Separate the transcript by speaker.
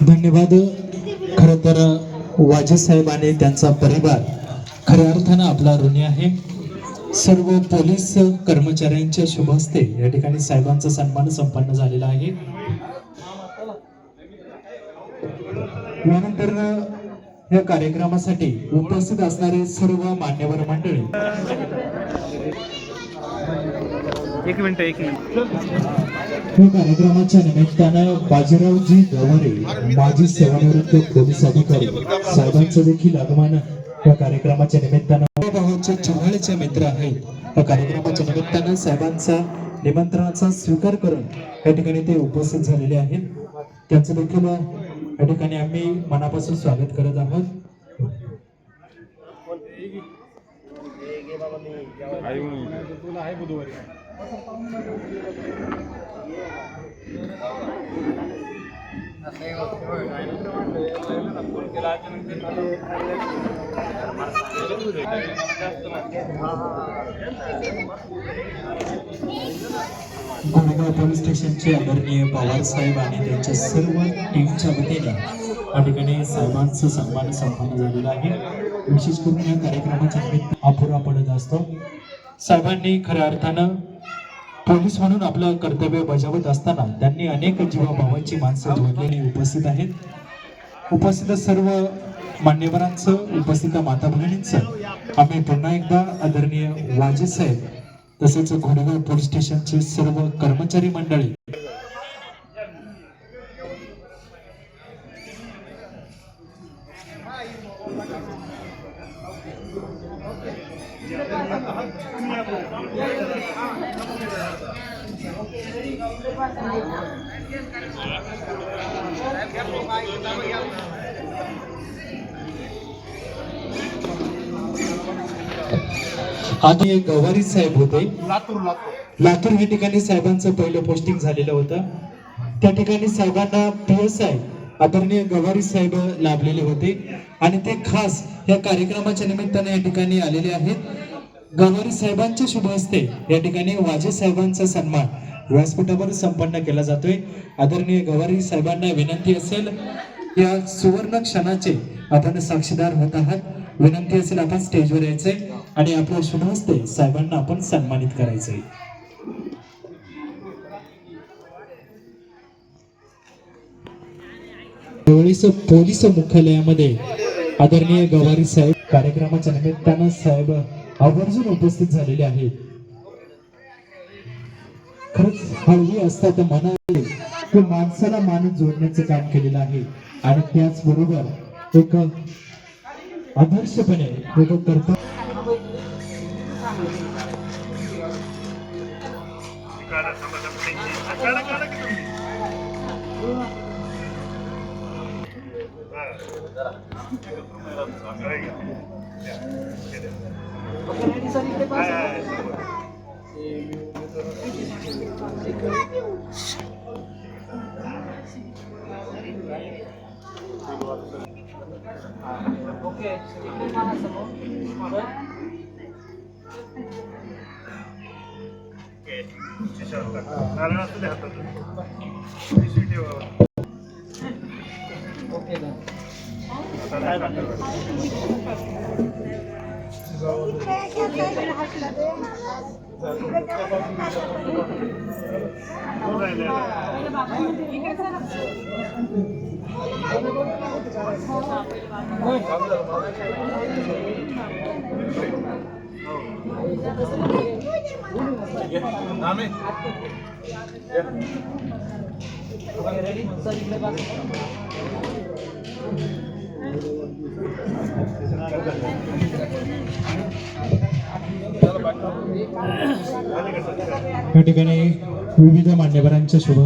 Speaker 1: धन्यवाद. खर तर वाजे साहेब आणि त्यांचा परिवार खऱ्या अर्थानं आपला ऋणी आहे. सर्व पोलीस कर्मचाऱ्यांच्या शुभ हस्ते या ठिकाणी साहेबांचा सन्मान संपन्न झालेला आहे. यानंतर या कार्यक्रमासाठी उपस्थित असणारे सर्व मान्यवर मंडळी.
Speaker 2: एक मिनिट
Speaker 1: या कार्यक्रमाच्या निमित्तानं बाजीरावजी गवारे माजी सेवानिवृत्त पोलीस अधिकारी साहेबांचं देखील आगमन या कार्यक्रमाच्या निमित्तानं भावाचे चव्हाळीचे मित्र आहेत. या कार्यक्रमाच्या निमित्तानं साहेबांचा निमंत्रणाचा स्वीकार करून या ठिकाणी ते उपस्थित झालेले आहेत. त्यांचं देखील या ठिकाणी आम्ही मनापासून स्वागत करत आहोत. गोरेगाव पोलीस स्टेशनचे आदरणीय पवार साहेब आणि त्यांच्या सर्व टीमच्या वतीने या ठिकाणी साहेबांचा सन्मान संपन्न झालेला आहे. विशेष करून या कार्यक्रमाच्या निमित्त अपुरा पडत असतो. साहेबांनी खऱ्या अर्थानं पोलीस म्हणून आपलं कर्तव्य बजावत असताना त्यांनी अनेक जीवाभावाची माणसं जोडलेली उपस्थित आहेत. उपस्थित सर्व मान्यवरांचं, उपस्थित माता भगिनींचं आम्ही पुन्हा एकदा आदरणीय वाजे साहेब तसेच घोडेगाव पोलीस स्टेशनचे सर्व कर्मचारी मंडळी आधी गवारी साहेब होते. लातूर या ठिकाणी साहेबांचं पहिलं पोस्टिंग झालेलं होतं. त्या ठिकाणी साहेबांना PSI आदरणीय गवारी साहेब लाभलेले होते आणि ते खास या कार्यक्रमाच्या निमित्ताने या ठिकाणी आलेले आहेत. गवारी साहेबांच्या शुभ हस्ते या ठिकाणी वाजे साहेबांचा सन्मान व्यासपीठावर संपन्न केला जातोय. आदरणीय गवारी साहेबांना विनंती असेल, या सुवर्ण क्षणाचे आपण साक्षीदार होत आहात. विनंती असेल आपण स्टेजवर यायचंय आणि आपल्या शुभ हस्ते साहेबांना आपण सन्मानित करायचंय. पोलीस मुख्यालयामध्ये आदरणीय गवारी साहेब कार्यक्रमाच्या निमित्तानं साहेब आवर्जून उपस्थित झालेले आहेत. खरंच हळवी असतात मनाले ते माणसाला माणूस जोडण्याचं काम केलेलं आहे आणि त्याचबरोबर एक आदर्शपणे एक कर्तव्य या ठिकाणी विविध मान्यवरांच्या शुभ